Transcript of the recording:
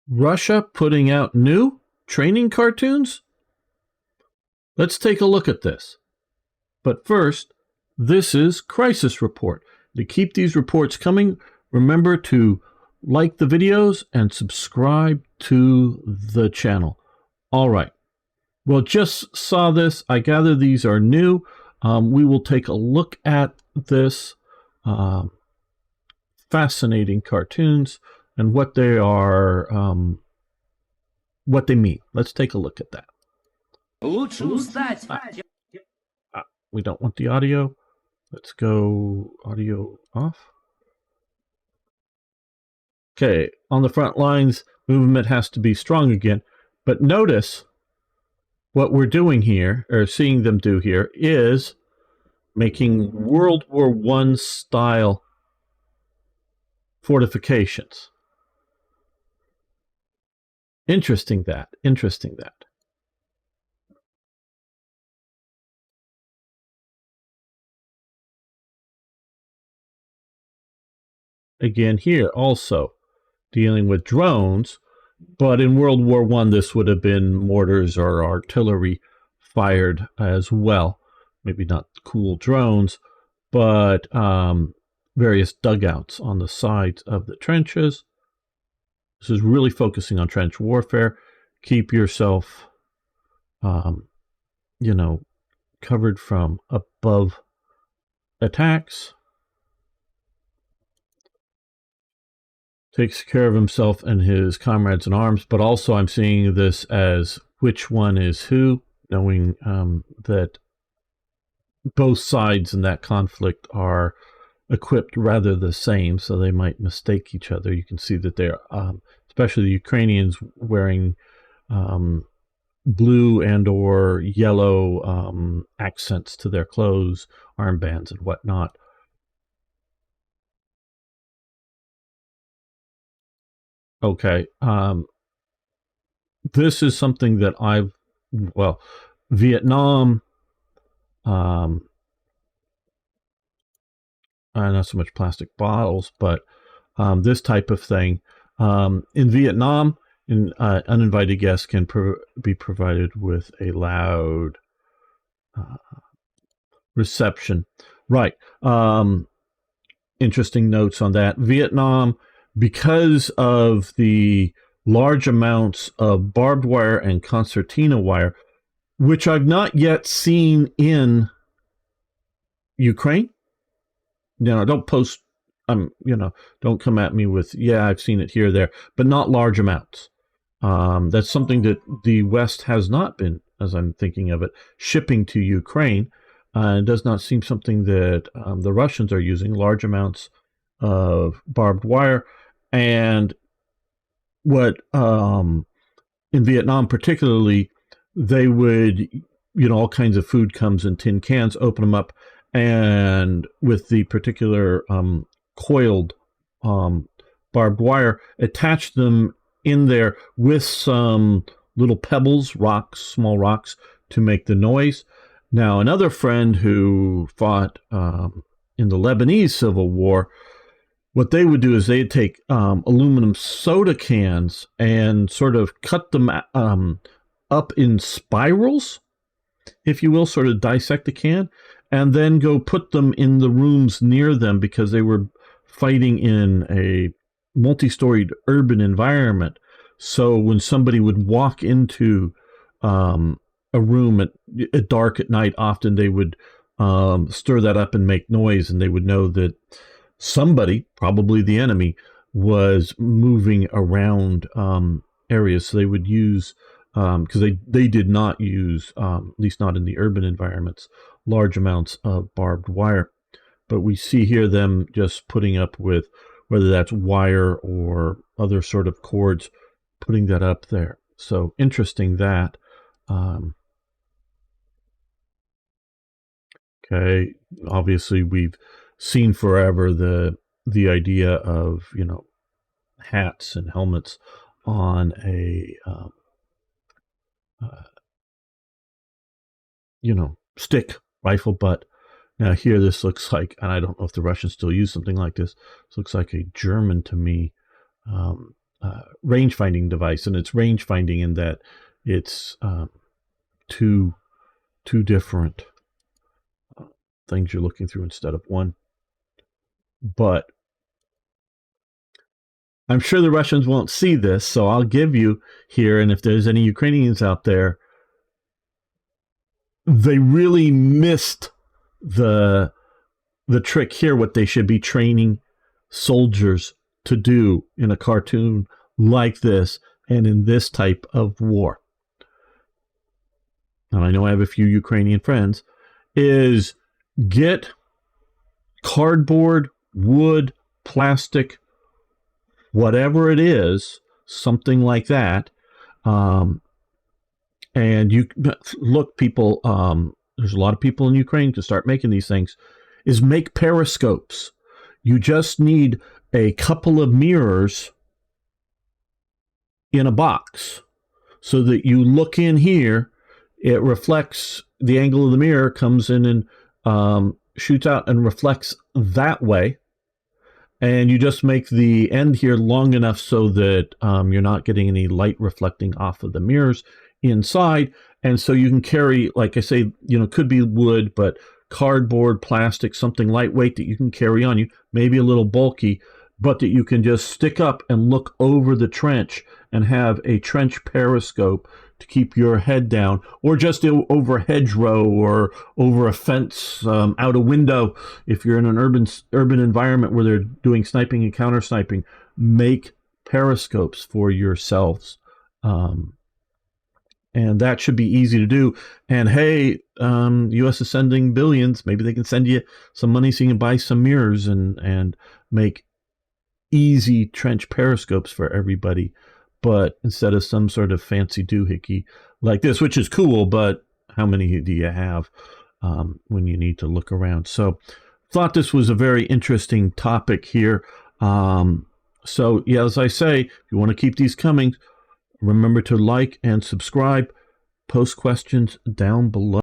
Russia putting out new training cartoons? Let's take a look at this. But first, this is Crisis Report. To keep these reports coming, remember to like the videos and subscribe to the channel. All right. Well, just saw this. I gather these are new. We will take a look at this fascinating cartoons and what they are, what they mean. Let's take a look at that. We don't want the audio. Let's go audio off. Okay, on the front lines, movement has to be strong again. But notice what we're doing here, or seeing them do here, is making World War I style fortifications. Interesting that. Again here also dealing with drones, but in World War I this would have been mortars or artillery fired as well. Maybe not cool drones, but various dugouts on the sides of the trenches. This is really focusing on trench warfare. Keep yourself, covered from above attacks. Takes care of himself and his comrades in arms, but also I'm seeing this as which one is who, knowing that both sides in that conflict are equipped rather the same, so they might mistake each other. You can see that they're, especially the Ukrainians, wearing blue and or yellow accents to their clothes, armbands and whatnot. Okay, this is something that Vietnam, not so much plastic bottles, but this type of thing. In Vietnam, uninvited guests can be provided with a loud reception. Right. Interesting notes on that. Vietnam, because of the large amounts of barbed wire and concertina wire, which I've not yet seen in Ukraine. Don't post, don't come at me with, yeah, I've seen it here or there, but not large amounts. That's something that the West has not been, as I'm thinking of it, shipping to Ukraine. It does not seem something that the Russians are using, large amounts of barbed wire. And what in Vietnam particularly, they would, all kinds of food comes in tin cans, open them up, and with the particular coiled barbed wire, attach them in there with some little pebbles, rocks, small rocks, to make the noise. Now, another friend who fought in the Lebanese Civil War, what they would do is they'd take aluminum soda cans and sort of cut them up in spirals, if you will, sort of dissect the can, and then go put them in the rooms near them, because they were fighting in a multi-storied urban environment. So when somebody would walk into a room at dark at night, often they would stir that up and make noise, and they would know that somebody, probably the enemy, was moving around areas. So they would use, because they did not use, at least not in the urban environments, large amounts of barbed wire. But we see here them just putting up with, whether that's wire or other sort of cords, putting that up there. So interesting that. Okay, obviously we've seen forever the idea of hats and helmets on a stick rifle butt. Now here this looks like, and I don't know if the Russians still use something like this. This looks like a German to me range finding device, and it's range finding in that it's two different things you're looking through instead of one. But I'm sure the Russians won't see this, so I'll give you here, and if there's any Ukrainians out there, they really missed the trick here, what they should be training soldiers to do in a cartoon like this and in this type of war. And I know I have a few Ukrainian friends, is get cardboard, wood, plastic, whatever it is, something like that. And you look, people, there's a lot of people in Ukraine to start making these things, is make periscopes. You just need a couple of mirrors in a box so that you look in here, it reflects, the angle of the mirror comes in and shoots out and reflects that way. And you just make the end here long enough so that you're not getting any light reflecting off of the mirrors inside. And so you can carry, like I say, could be wood, but cardboard, plastic, something lightweight that you can carry on you, maybe a little bulky, but that you can just stick up and look over the trench and have a trench periscope to keep your head down, or just over a hedgerow or over a fence, out a window. If you're in an urban environment where they're doing sniping and counter sniping, make periscopes for yourselves. And that should be easy to do. And hey, U.S. is sending billions. Maybe they can send you some money so you can buy some mirrors and make easy trench periscopes for everybody. But instead of some sort of fancy doohickey like this, which is cool, but how many do you have when you need to look around? So thought this was a very interesting topic here. So yeah, as I say, if you want to keep these coming, remember to like and subscribe, post questions down below.